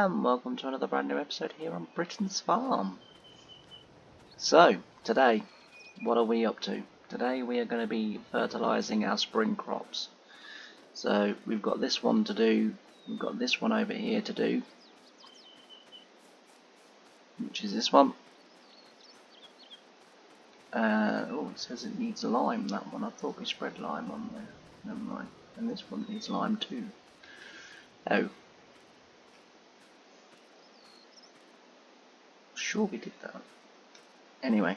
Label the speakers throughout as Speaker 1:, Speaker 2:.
Speaker 1: and welcome to another brand new episode here on Britain's Farm. So, today, what are we up to? Today we are going to be fertilising our spring crops. So, we've got this one to do, we've got this one over here to do, which is this one. It says it needs lime, that one. I thought we spread lime on there. Never mind. And this one needs lime too. Oh. Sure we did that. Anyway,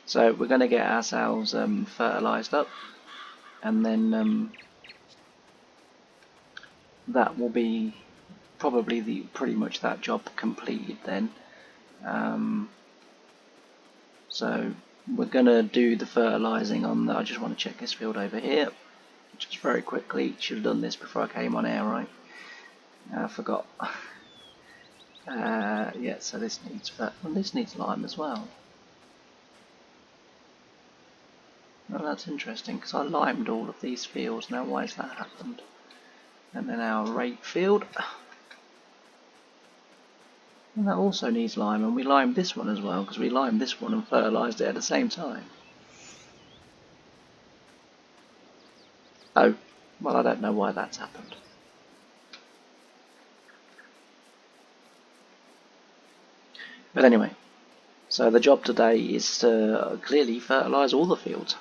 Speaker 1: so we're going to get ourselves fertilised up, and then that will be probably pretty much that job completed then. So we're going to do the fertilising on I just want to check this field over here just very quickly. Should have done this before I came on air, right? I forgot. Yeah, so this needs lime as well. Well, that's interesting because I limed all of these fields. Now, why has that happened? And then our rape field, and that also needs lime, and we limed this one as well because we limed this one and fertilised it at the same time. Oh, well, I don't know why that's happened. But anyway, so the job today is to clearly fertilise all the fields.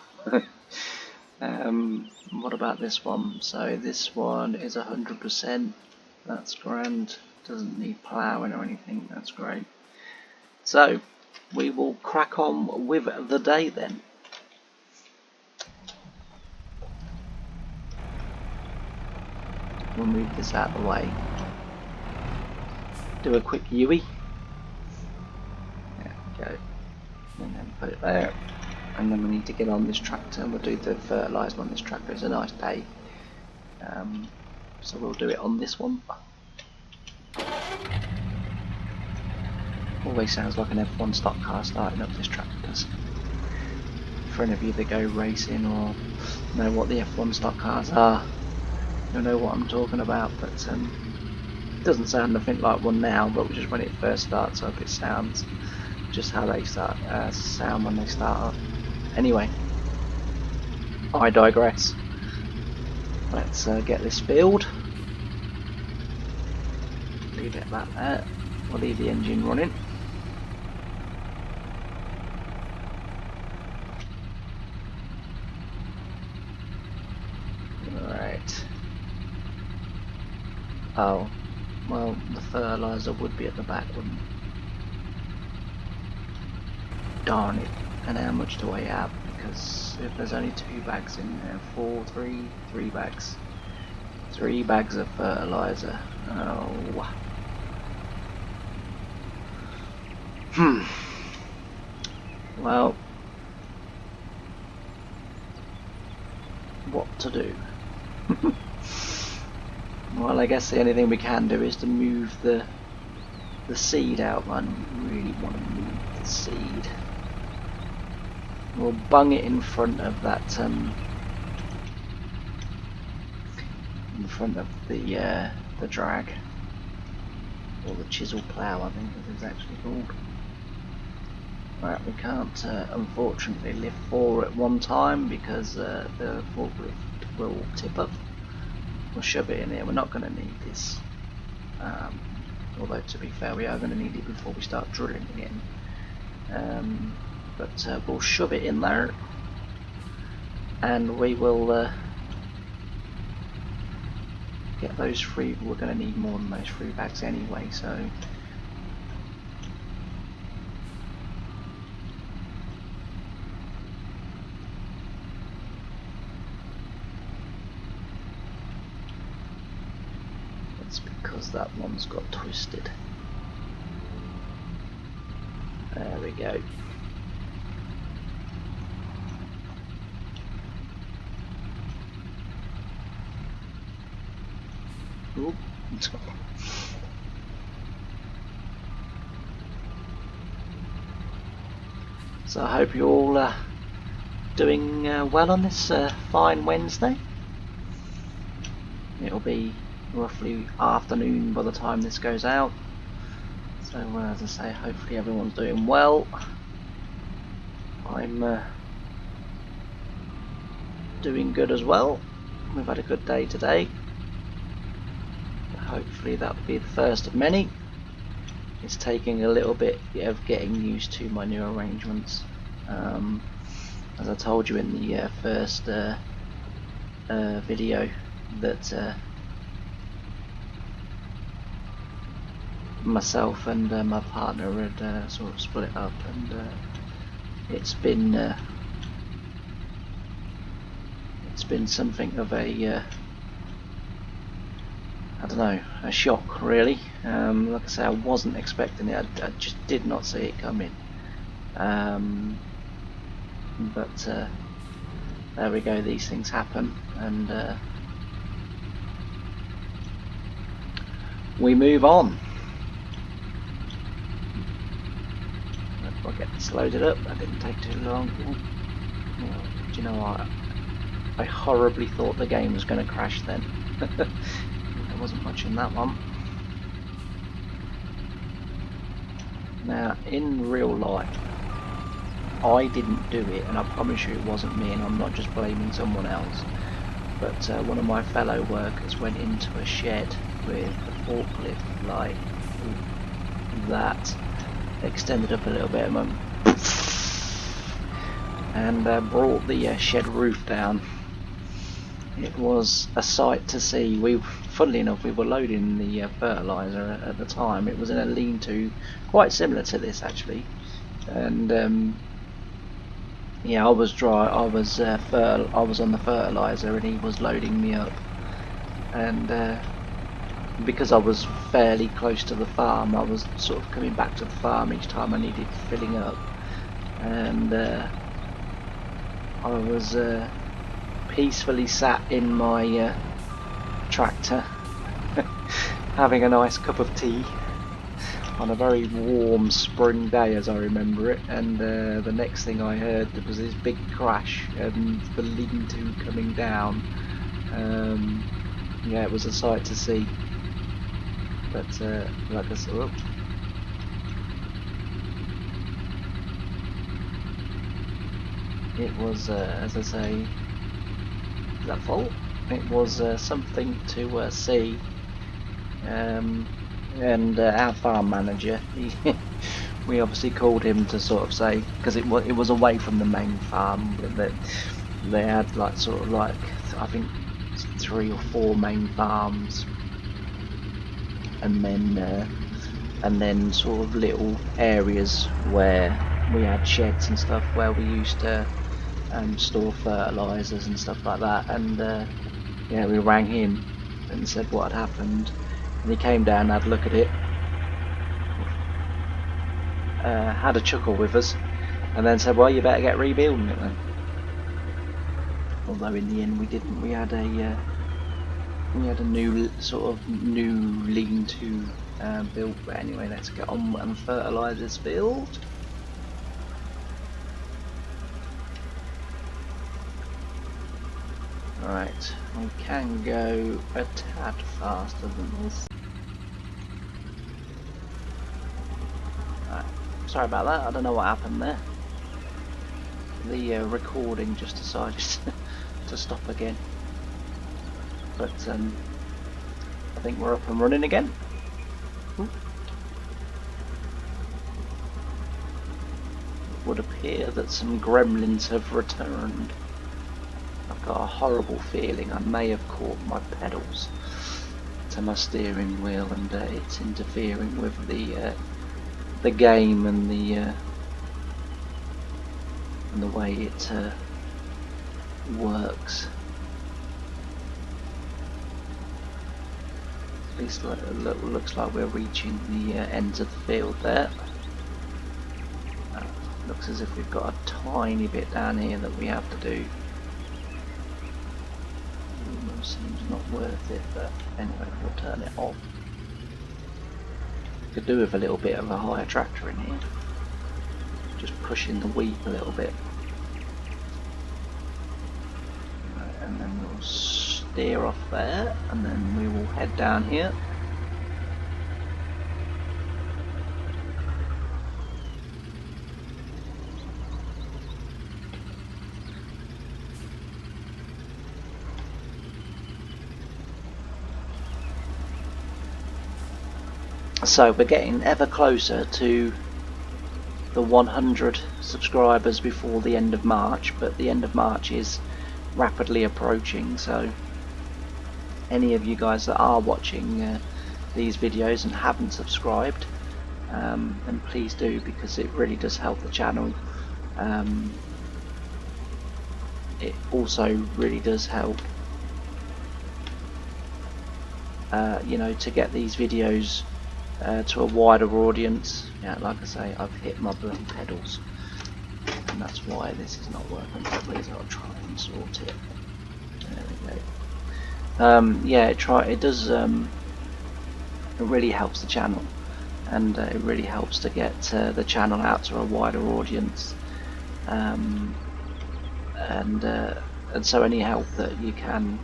Speaker 1: What about this one? So this one is 100%. That's grand. Doesn't need ploughing or anything. That's great. So we will crack on with the day then. We'll move this out of the way. Do a quick Yui. There we go. And then put it there. And then we need to get on this tractor and we'll do the fertilising on this tractor. It's a nice day. So we'll do it on this one. Always sounds like an F1 stock car starting up, this tractor does. For any of you that go racing or know what the F1 stock cars are, you'll know what I'm talking about. But it doesn't sound nothing like one now, but just when it first starts up it sounds just how they sound when they start up. Anyway, I digress. Let's get this filled. Leave it like that. We'll leave the engine running. Right. Oh, well, the fertiliser would be at the back, wouldn't it? Darn it. And how much do I have? Because if there's only 2 bags in there, 3 bags. 3 bags of fertiliser. Oh. Well, what to do? Well, I guess the only thing we can do is to move the seed out. I really want to move the seed. We'll bung it in front of that, in front of the drag, or the chisel plough, I think it is actually called. Right, we can't unfortunately lift 4 at one time because the forklift will tip up. We'll shove it in here. We're not going to need this, although to be fair we are going to need it before we start drilling it in. But we'll shove it in there, and we will get those 3. We're going to need more than those 3 bags anyway, so it's because that one's got twisted. There we go. Ooh. So I hope you're all doing well on this fine Wednesday. It'll be roughly afternoon by the time this goes out. So as I say, hopefully everyone's doing well. I'm doing good as well. We've had a good day today. Hopefully that'll be the first of many. It's taking a little bit of getting used to my new arrangements. As I told you in the first video, that myself and my partner had sort of split up, and it's been something of a I don't know, a shock really. Like I say, I wasn't expecting it. I just did not see it coming. But there we go. These things happen, and we move on. I'll get this loaded up. That didn't take too long. Do you know what? I horribly thought the game was going to crash then. There wasn't much in that one. Now, in real life, I didn't do it, and I promise you it wasn't me, and I'm not just blaming someone else. But one of my fellow workers went into a shed with a forklift like that, extended up a little bit, and brought the shed roof down. It was a sight to see. Funnily enough, we were loading the fertilizer at the time. It was in a lean-to, quite similar to this actually, and yeah, I was on the fertilizer, and he was loading me up, and because I was fairly close to the farm, I was sort of coming back to the farm each time I needed filling up, and I was peacefully sat in my tractor having a nice cup of tea on a very warm spring day, as I remember it, and the next thing I heard, there was this big crash and the lean-to coming down. Yeah, it was a sight to see. But like I said, it was, as I say, that fault. It was something to see. And our farm manager, we obviously called him to sort of say, because it was away from the main farm, that they had like sort of like, I think 3 or 4 main farms, and then sort of little areas where we had sheds and stuff where we used to store fertilizers and stuff like that. And yeah, we rang him and said what had happened, and he came down, had a look at it, had a chuckle with us, and then said, well, you better get rebuilding it then. Although in the end we didn't. We had a new lean-to built. But anyway, let's get on and fertilise this field. Right, we can go a tad faster than this. Right, sorry about that, I don't know what happened there. The recording just decided to stop again. But I think we're up and running again. Ooh. It would appear that some gremlins have returned. I've got a horrible feeling I may have caught my pedals to my steering wheel, and it's interfering with the game and the way it works. At least looks like we're reaching the ends of the field there. Looks as if we've got a tiny bit down here that we have to do. Seems not worth it, but anyway, we'll turn it off. Could do with a little bit of a higher tractor in here, just pushing the wheat a little bit. Right, and then we'll steer off there, and then we will head down here. So we're getting ever closer to the 100 subscribers before the end of March, but the end of March is rapidly approaching, so any of you guys that are watching these videos and haven't subscribed, then please do, because it really does help the channel. It also really does help you know, to get these videos to a wider audience. Yeah, like I say, I've hit my bloody pedals, and that's why this is not working properly. So I'll try and sort it. There we go. Yeah, it does. It really helps the channel, and it really helps to get the channel out to a wider audience. And so any help that you can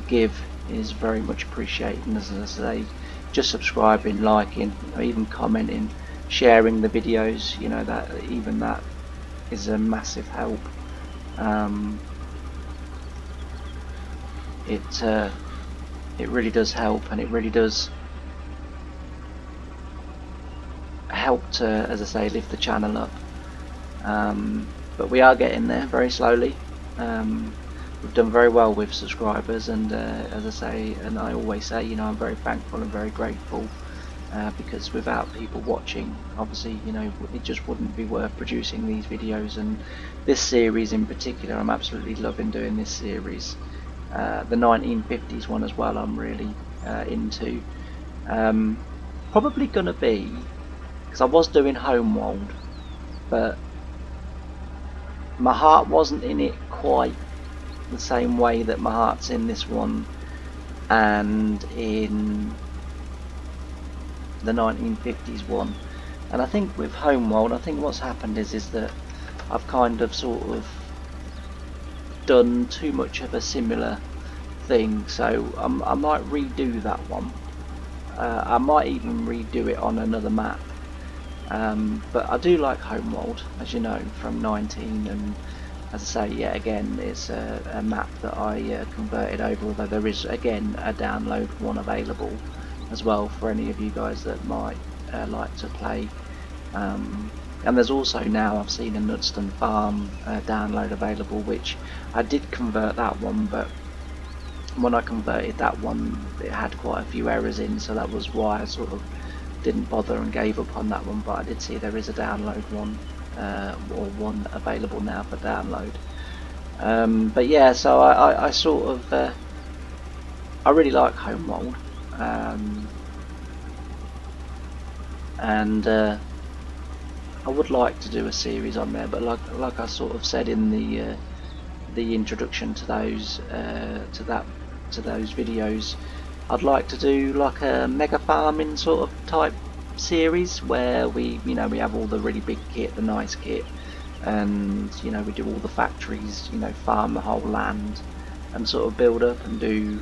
Speaker 1: give is very much appreciated. And as I say, just subscribing, liking, or even commenting, sharing the videos, you know, that even that is a massive help. It really does help, and it really does help to, as I say, lift the channel up. But we are getting there very slowly. We've done very well with subscribers, and as I say, and I always say, you know, I'm very thankful and very grateful, because without people watching, obviously, you know, it just wouldn't be worth producing these videos. And this series in particular, I'm absolutely loving doing this series. The 1950s one as well, I'm really into. Probably gonna be, because I was doing Homeworld, but my heart wasn't in it quite the same way that my heart's in this one and in the 1950s one. And I think with Homeworld, I think what's happened is that I've kind of sort of done too much of a similar thing, so I might redo that one. I might even redo it on another map. But I do like Homeworld, as you know, from 19, and as I say, yeah, again, it's a map that I converted over, although there is again a download one available as well for any of you guys that might like to play. And there's also now, I've seen a Nudston Farm download available, which I did convert that one, but when I converted that one, it had quite a few errors in, so that was why I sort of didn't bother and gave up on that one. But I did see there is a download one, or one available now for download. But yeah, so I sort of I really like Homeworld, and I would like to do a series on there, but like I sort of said in the introduction to those videos, I'd like to do like a mega farming sort of type series where we have all the really big kit, the nice kit, and you know, we do all the factories, you know, farm the whole land and sort of build up and do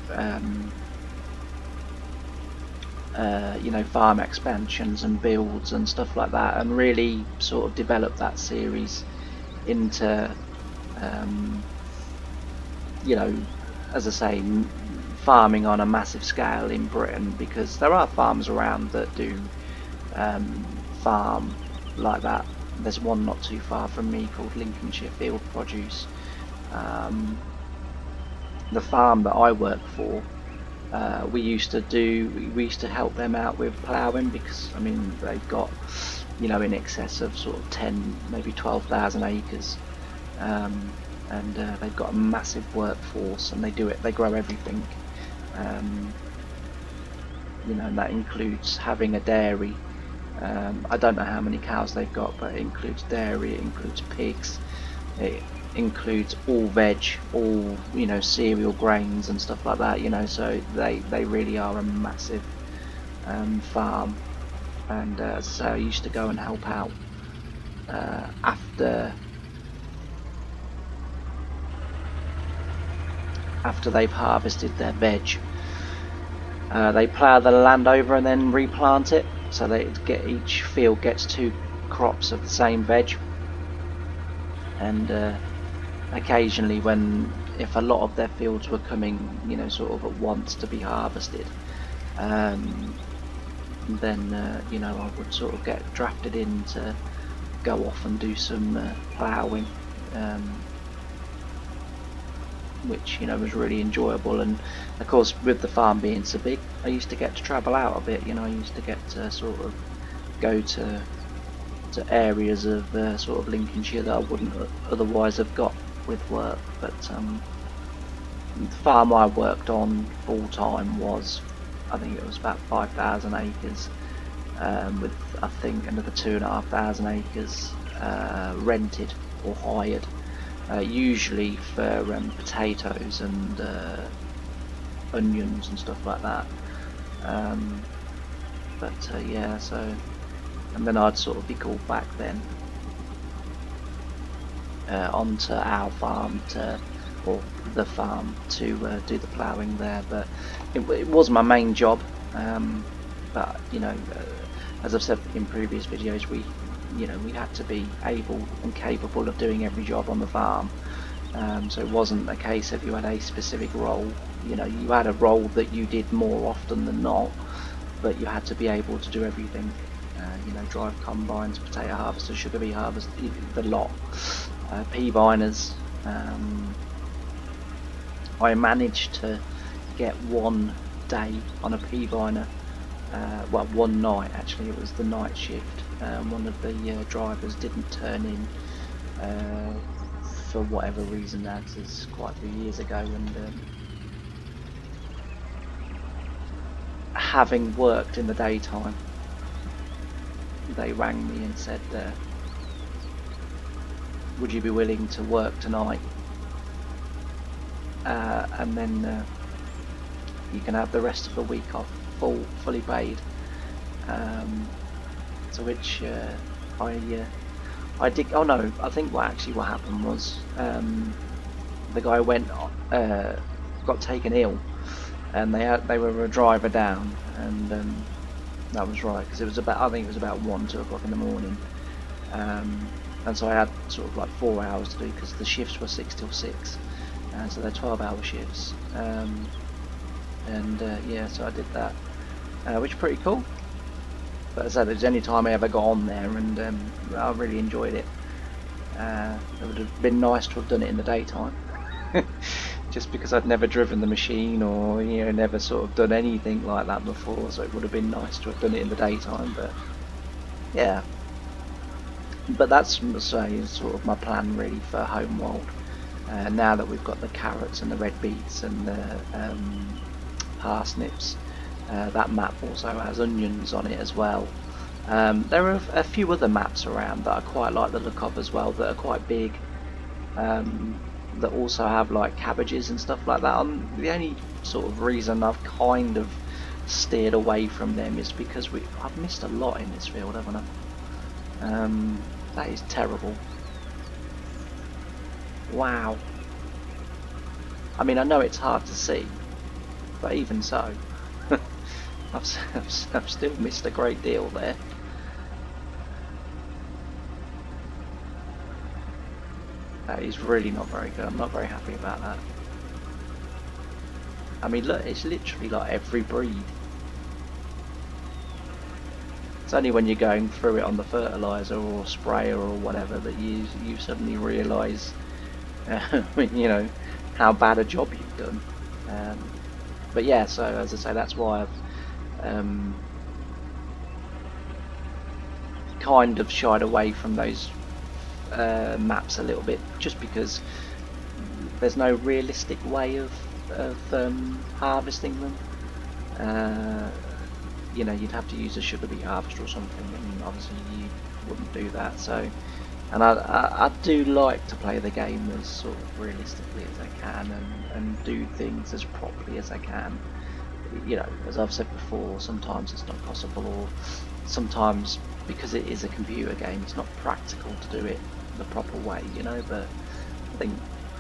Speaker 1: you know, farm expansions and builds and stuff like that, and really sort of develop that series into you know, as I say, farming on a massive scale in Britain, because there are farms around that do farm like that. There's one not too far from me called Lincolnshire Field Produce. The farm that I work for, we used to help them out with ploughing, because I mean, they've got, you know, in excess of sort of 10, maybe 12,000 acres, and they've got a massive workforce, and they grow everything, you know, and that includes having a dairy. I don't know how many cows they've got, but it includes dairy, it includes pigs, it includes all veg, all, you know, cereal grains and stuff like that, you know, so they really are a massive farm. And so I used to go and help out after they've harvested their veg. They plough the land over and then replant it, so each field gets 2 crops of the same veg. And occasionally, if a lot of their fields were coming, you know, sort of at once to be harvested, and then you know, I would sort of get drafted in to go off and do some ploughing, which, you know, was really enjoyable. And of course, with the farm being so big, I used to get to travel out a bit. You know, I used to get to sort of go to areas of sort of Lincolnshire that I wouldn't otherwise have got with work. But the farm I worked on full time was, I think it was about 5,000 acres, with I think another 2,500 acres rented or hired, usually for potatoes and onions and stuff like that. Yeah, so, and then I'd sort of be called back then onto our farm or the farm to do the ploughing there. But it was my main job. But you know, as I've said in previous videos, we had to be able and capable of doing every job on the farm. So it wasn't a case of you had a specific role. You know, you had a role that you did more often than not, but you had to be able to do everything. You know, drive combines, potato harvesters, sugar beet harvesters, the lot, pea viners. I managed to get one day on a pea viner, well, one night actually. It was the night shift. One of the drivers didn't turn in for whatever reason. That is quite a few years ago, and having worked in the daytime, they rang me and said, would you be willing to work tonight, and then you can have the rest of the week off fully paid. To which I did. Oh no, I think what happened was the guy got taken ill, and they were a driver down, and that was right, because I think it was about 1-2 o'clock in the morning, and so I had sort of like 4 hours to do, because the shifts were 6 till 6, and so they're 12-hour shifts, yeah, so I did that, which is pretty cool. But as I said, it was the only time I ever got on there, and I really enjoyed it. It would have been nice to have done it in the daytime, just because I'd never driven the machine, or never sort of done anything like that before. So it would have been nice to have done it in the daytime. But yeah, but that's sort of my plan really for Homeworld. Now that we've got the carrots and the red beets and the parsnips. That map also has onions on it as well. There are a few other maps around that I quite like the look of as well, that are quite big, that also have like cabbages and stuff like that. The only sort of reason I've kind of steered away from them is because I've missed a lot in this field, haven't I? That is terrible. Wow. I mean, I know it's hard to see, but even so, I've still missed a great deal there. That is really not very good. I'm not very happy about that. I mean, look, it's literally like every breed. It's only when you're going through it on the fertilizer or sprayer or whatever that you suddenly realise, you know, how bad a job you've done. But yeah, so as I say, that's why I've kind of shied away from those maps a little bit, just because there's no realistic way of harvesting them. You know, you'd have to use a sugar beet harvester or something, and obviously you wouldn't do that. So, and I do like to play the game as sort of realistically as I can, and do things as properly as I can. You know, as I've said before, sometimes it's not possible, or sometimes because it is a computer game, it's not practical to do it the proper way, you know. But I think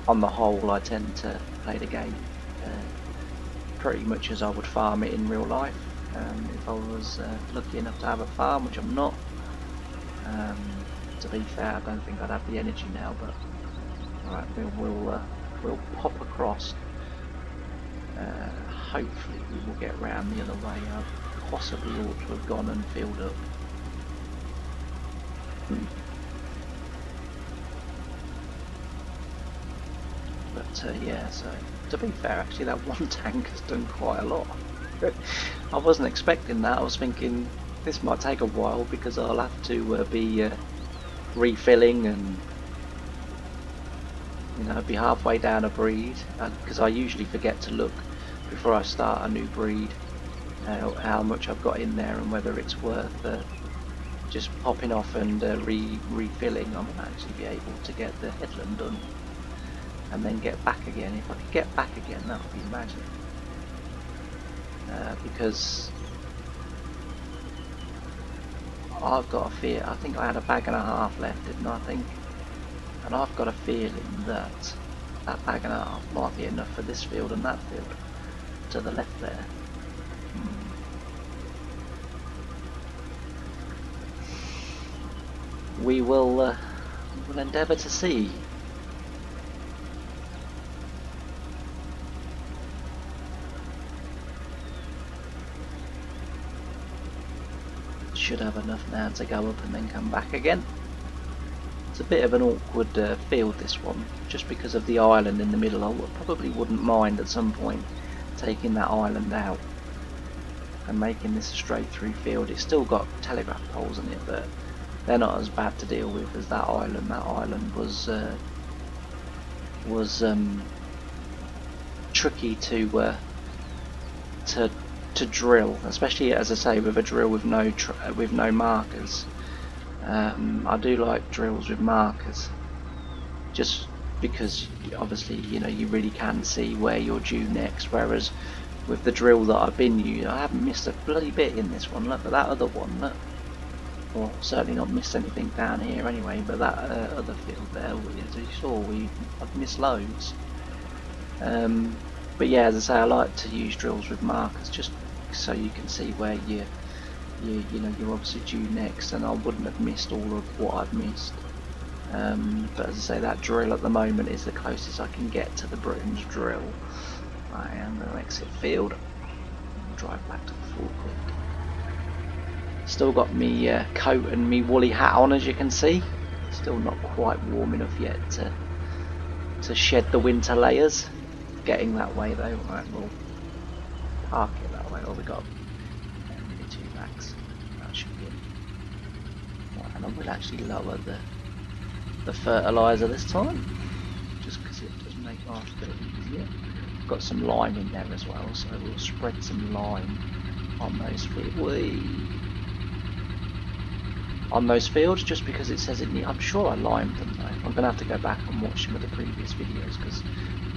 Speaker 1: on the whole, I tend to play the game pretty much as I would farm it in real life. If I was lucky enough to have a farm, which I'm not. To be fair, I don't think I'd have the energy now. But alright, we'll pop across. Hopefully we will get round the other way up. possibly ought to have gone and filled up. But yeah, so to be fair, actually that one tank has done quite a lot. I wasn't expecting that. I was thinking this might take a while because I'll have to be refilling and be halfway down a breed, because I usually forget to look before I start a new breed how much I've got in there and whether it's worth just popping off and refilling. I might actually be able to get the headland done and then get back again. If I could get back again, that would be magic. Because I've got a fear. I think I had a bag and a half left, didn't I? And I've got a feeling that that bag and a half might be enough for this field and that field to the left there. We will endeavour to see. Should have enough now to go up and then come back again. It's a bit of an awkward field, this one, just because of the island in the middle. I probably wouldn't mind at some point taking that island out and making this a straight through field. It's still got telegraph poles in it, but they're not as bad to deal with as that island. That island was tricky to drill, especially, as I say, with a drill with no markers. I do like drills with markers, just because obviously you really can see where you're due next, whereas with the drill that I've been using, I haven't missed a bloody bit in this one. Look at that other one, look. Well, certainly not missed anything down here anyway, but that other field there, as you saw, I've missed loads. But yeah, as I say, I like to use drills with markers just so you can see where you're obviously due next, and I wouldn't have missed all of what I've missed. But as I say, that drill at the moment is the closest I can get to the Britain's drill. I am going to exit field and drive back to the forecourt. Still got me coat and me woolly hat on, as you can see. Still not quite warm enough yet to shed the winter layers. Getting that way though. Right, we'll park it that way. Oh, we got maybe 2 bags. That should be it. Right, and I will actually lower the fertilizer this time, just because it does make life a bit easier. Got some lime in there as well, so we'll spread some lime on those fields. On those fields, just because it says I'm sure I limed them though. I'm gonna have to go back and watch some of the previous videos because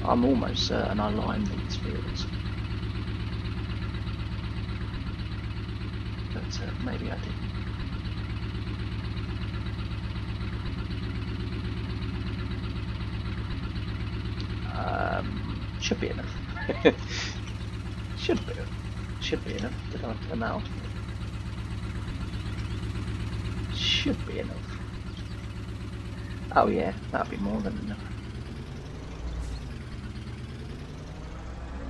Speaker 1: I'm almost certain I limed these fields. But maybe I didn't. Should be enough. Should be enough. Did I turn that off? Should be enough. Oh yeah, that'd be more than enough.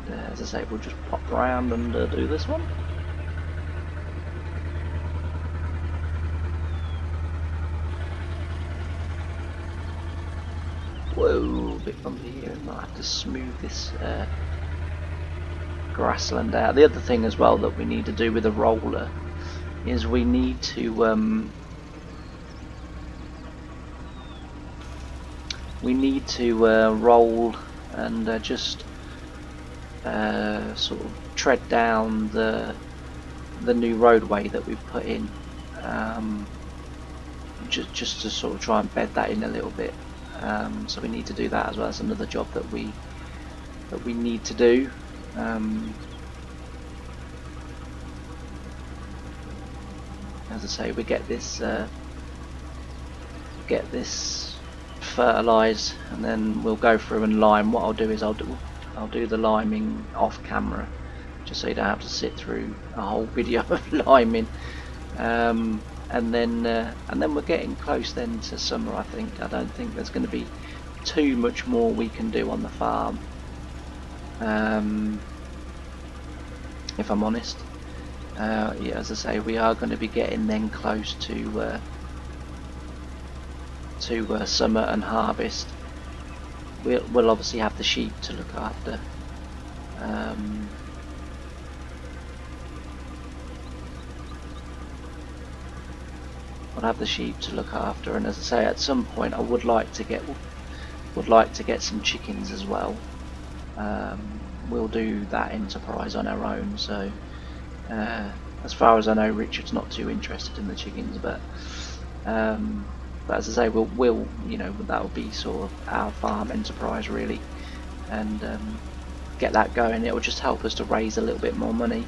Speaker 1: And, as I say, we'll just pop around and do this one. Whoa, a bit bumpy here. Might have to smooth this grassland out. The other thing as well that we need to do with a roller is we need to roll and just sort of tread down the new roadway that we've put in, just to sort of try and bed that in a little bit. So we need to do that as well. That's another job that we need to do. As I say, we get this fertilise, and then we'll go through and lime. What I'll do is I'll do the liming off camera, just so you don't have to sit through a whole video of liming. And then we're getting close then to summer. I don't think there's going to be too much more we can do on the farm, if I'm honest. Yeah, as I say, we are going to be getting then close to summer and harvest. We'll obviously have the sheep to look after. We'll have the sheep to look after, and as I say, at some point I would like to get some chickens as well. We'll do that enterprise on our own. So as far as I know, Richard's not too interested in the chickens, but as I say, we'll you know, that'll be sort of our farm enterprise really, and get that going. It will just help us to raise a little bit more money.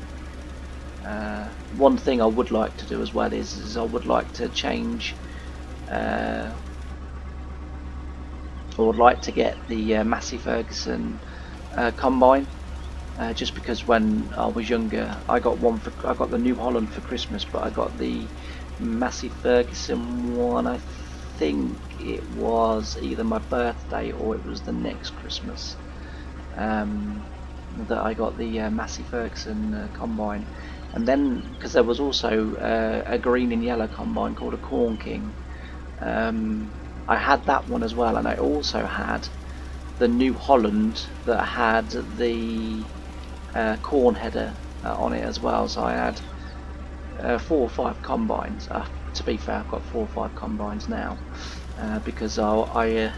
Speaker 1: One thing I would like to do as well is I would like to change, I would like to get the Massey Ferguson combine, just because when I was younger I got the New Holland for Christmas, but I got the Massey Ferguson one. I think it was either my birthday or it was the next Christmas that I got the Massey Ferguson combine. And then, because there was also a green and yellow combine called a Corn King, I had that one as well, and I also had the New Holland that had the corn header on it as well. So I had 4 or 5 combines. To be fair, I've got 4 or 5 combines now, because the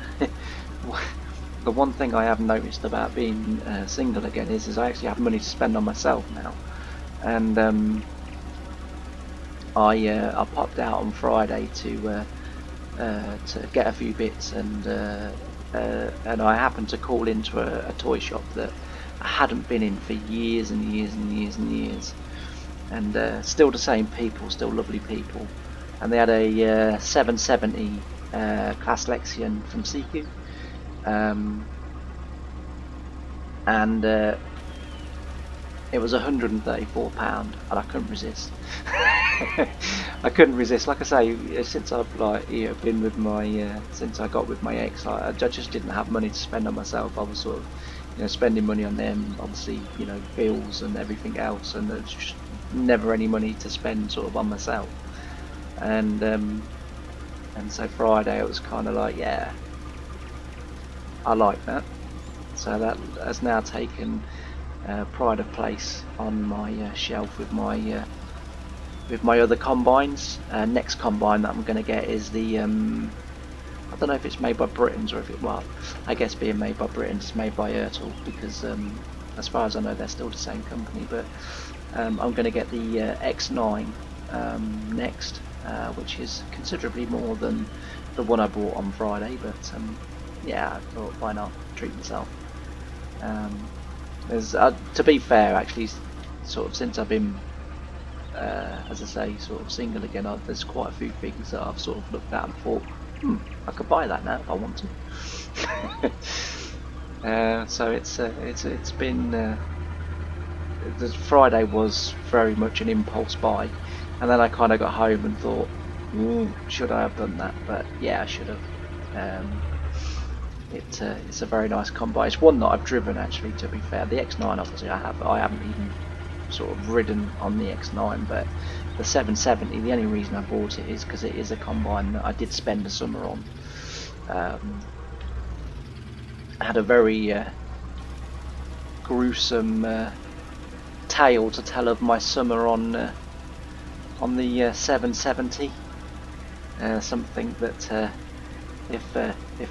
Speaker 1: one thing I have noticed about being single again is I actually have money to spend on myself now. And I popped out on Friday to get a few bits, and I happened to call into a toy shop that I hadn't been in for years and years and years and years, and still the same people, still lovely people, and they had a 770 Claas Lexion from CQ, and it was £134, and I couldn't resist. I couldn't resist. Like I say, since I've been with my since I got with my ex, I just didn't have money to spend on myself. I was sort of spending money on them, obviously, bills and everything else, and there's just never any money to spend sort of on myself. And so Friday it was kind of like, yeah, I like that. So that has now taken pride of place on my shelf with my other combines. Next combine that I'm going to get is the I don't know if it's made by Britons or if it, well, I guess being made by Britons, it's made by Ertl, because as far as I know they're still the same company. But I'm going to get the X9 next, which is considerably more than the one I bought on Friday, but yeah, I thought, why not treat myself. There's, to be fair, actually, sort of since I've been, as I say, sort of single again, there's quite a few things that I've sort of looked at and thought, I could buy that now if I want to. So it's been, the Friday was very much an impulse buy, and then I kind of got home and thought, should I have done that? But yeah, I should have. It's a very nice combo. It's one that I've driven, actually, to be fair. The X9 obviously I haven't even sort of ridden on the X9, but the 770, the only reason I bought it is because it is a combine that I did spend the summer on. I had a very gruesome tale to tell of my summer on the 770. Something that if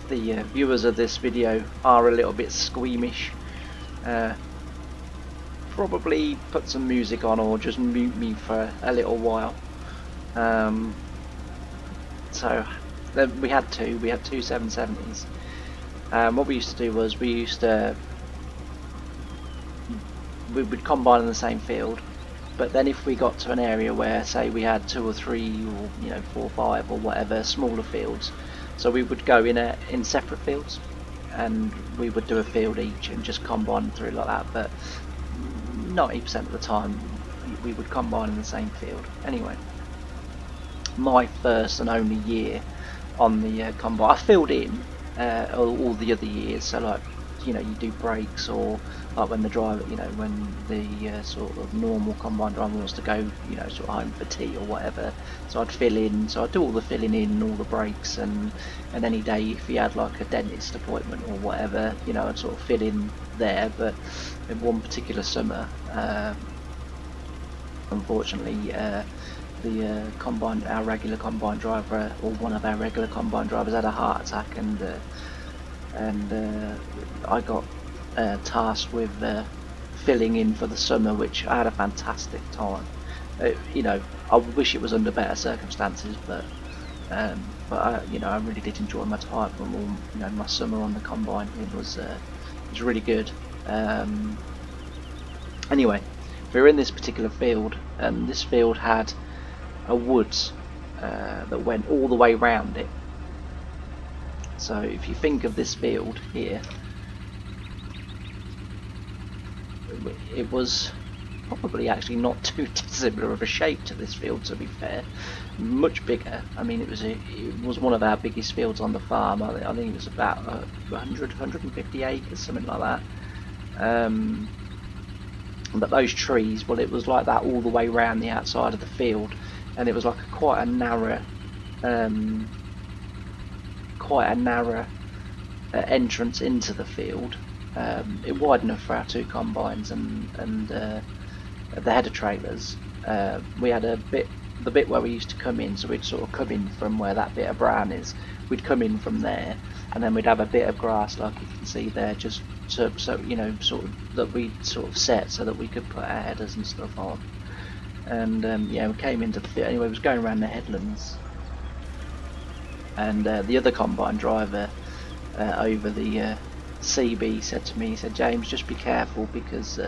Speaker 1: the viewers of this video are a little bit squeamish, probably put some music on or just mute me for a little while. So then we had two 770s. What we used to do was we would combine in the same field, but then if we got to an area where, say, we had 2 or 3 or 4 or 5 or whatever smaller fields, so we would go in separate fields, and we would do a field each and just combine through like that. But 90% of the time we would combine in the same field. Anyway, my first and only year on the combine, I filled in all the other years, so like you know, you do brakes, or like when the driver, you know, when the sort of normal combine driver wants to go, you know, sort of home for tea or whatever. So I'd fill in, so I'd do all the filling in, all the brakes, and any day if he had like a dentist appointment or whatever, you know, I'd sort of fill in there. But in one particular summer, unfortunately, our regular combine driver, or one of our regular combine drivers, had a heart attack, and I got tasked with filling in for the summer, which I had a fantastic time. You know, I wish it was under better circumstances, but you know, I really did enjoy my time from all, you know, my summer on the combine. It was really good. Anyway, we were in this particular field, and this field had a woods that went all the way round it. So if you think of this field here, it was probably actually not too dissimilar of a shape to this field, to be fair. Much bigger. I mean, it was one of our biggest fields on the farm. I think it was about 150 acres, something like that. But those trees, well, it was like that all the way around the outside of the field, and it was like quite a narrow entrance into the field. It wide enough for our two combines and the header trailers. We had the bit where we used to come in, so we'd sort of come in from where that bit of brown is. We'd come in from there, and then we'd have a bit of grass, like you can see there, just so you know, sort of that we'd sort of set so that we could put our headers and stuff on. And yeah, we came into the field anyway. We was going around the headlands, and the other combine driver over the CB said to me, he said, "James, just be careful, because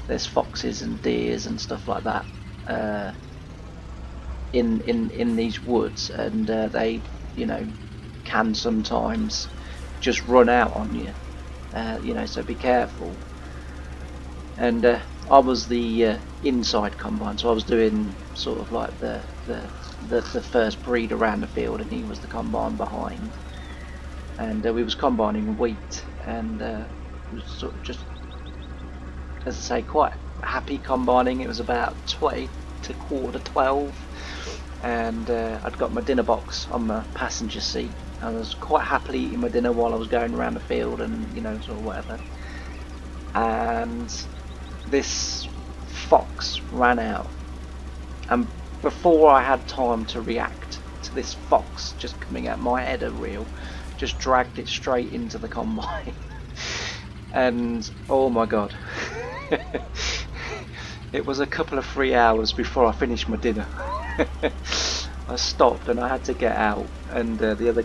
Speaker 1: there's foxes and deers and stuff like that in these woods, and they, you know, can sometimes just run out on you, you know, so be careful." And I was the inside combine, so I was doing sort of like the first breed around the field, and he was the combine behind. And we was combining wheat, and it was sort of just, as I say, quite happy combining. It was about 20 to 11:15, and I'd got my dinner box on my passenger seat. I was quite happily eating my dinner while I was going around the field, and, you know, sort of whatever. And this fox ran out, and before I had time to react to this fox just coming at my header reel, just dragged it straight into the combine. And oh my god, it was a couple of 3 hours before I finished my dinner. I stopped and I had to get out, and the other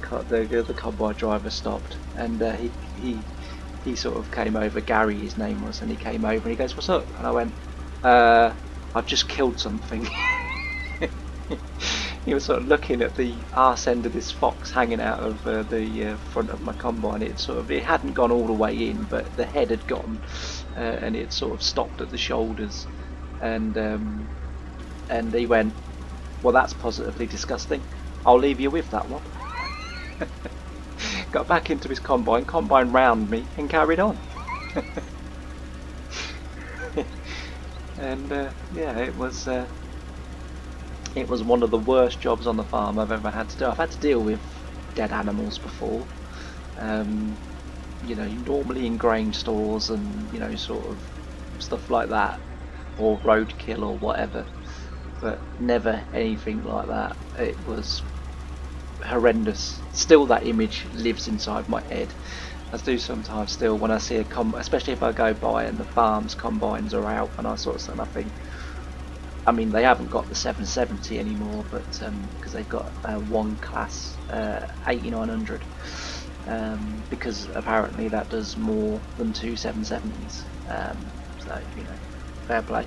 Speaker 1: combine driver stopped, and he sort of came over. Gary, his name was, and he came over and he goes, "What's up?" And I went, "I've just killed something." He was sort of looking at the arse end of this fox hanging out of the front of my combine. It hadn't gone all the way in, but the head had gone, and it sort of stopped at the shoulders. And he went, "Well, that's positively disgusting. I'll leave you with that one." Got back into his combine round me, and carried on. And yeah, it was one of the worst jobs on the farm I've ever had to do. I've had to deal with dead animals before, you know, normally in grain stores and, you know, sort of stuff like that, or roadkill or whatever, but never anything like that. It was horrendous. Still, that image lives inside my head. I do sometimes still, when I see a especially if I go by and the farm's combines are out, and I sort of say nothing. I mean, they haven't got the 770 anymore, but because they've got one Claas 8900, because apparently that does more than two 770s. So, you know, fair play.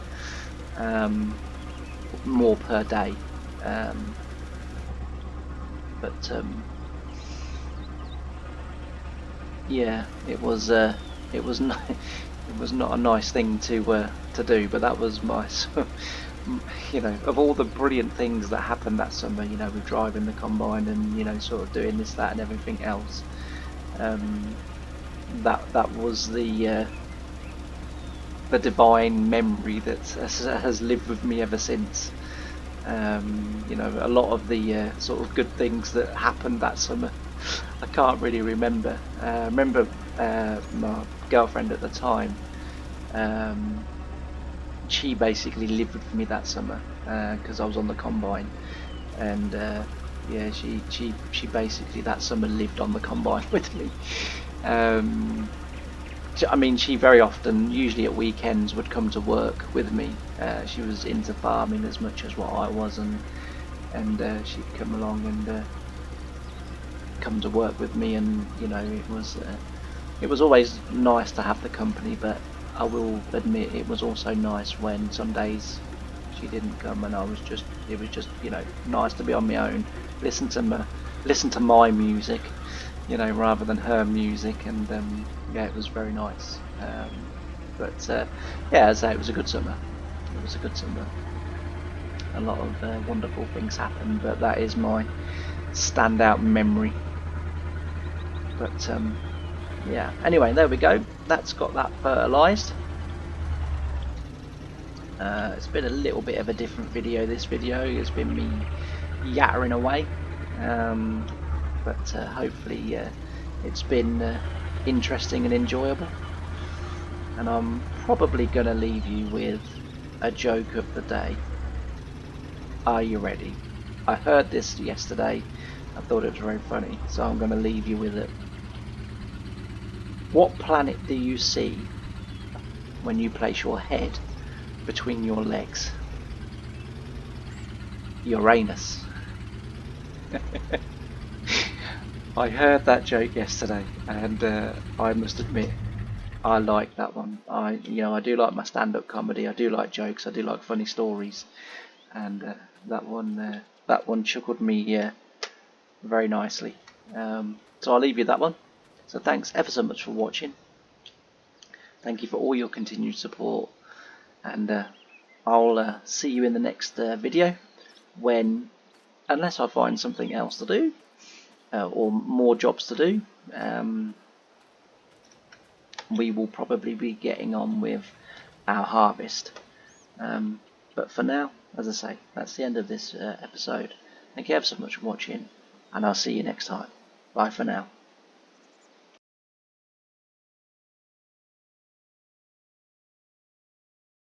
Speaker 1: More per day. But yeah, it was not a nice thing to do, but that was my, you know, of all the brilliant things that happened that summer, you know, with driving the combine and, you know, sort of doing this, that and everything else, that was the divine memory that has lived with me ever since. You know, a lot of the sort of good things that happened that summer, I can't really remember. Remember my girlfriend at the time. Um, she basically lived with me that summer because I was on the combine, and yeah, she basically that summer lived on the combine with me. Um, I mean, she very often, usually at weekends, would come to work with me. She was into farming as much as what I was, and she'd come along and come to work with me, and you know, it was always nice to have the company, but I will admit it was also nice when some days she didn't come and it was just, you know, nice to be on my own, listen to my music, you know, rather than her music, and yeah, it was very nice. But yeah, as I say, it was a good summer. It was a good summer. A lot of wonderful things happened, but that is my standout memory. But yeah, anyway, there we go. That's got that fertilised. It's been a little bit of a different video, this video. It's been me yattering away. Um, but hopefully it's been interesting and enjoyable. And I'm probably going to leave you with a joke of the day. Are you ready? I heard this yesterday. I thought it was very funny, so I'm going to leave you with it. What planet do you see when you place your head between your legs? Uranus. I heard that joke yesterday, and I must admit, I like that one. I do like my stand-up comedy. I do like jokes. I do like funny stories, and that one chuckled me very nicely. So I'll leave you that one. So thanks ever so much for watching. Thank you for all your continued support, and I'll see you in the next video when, unless I find something else to do or more jobs to do, we will probably be getting on with our harvest. But for now, as I say, that's the end of this episode. Thank you ever so much for watching, and I'll see you next time. Bye for now.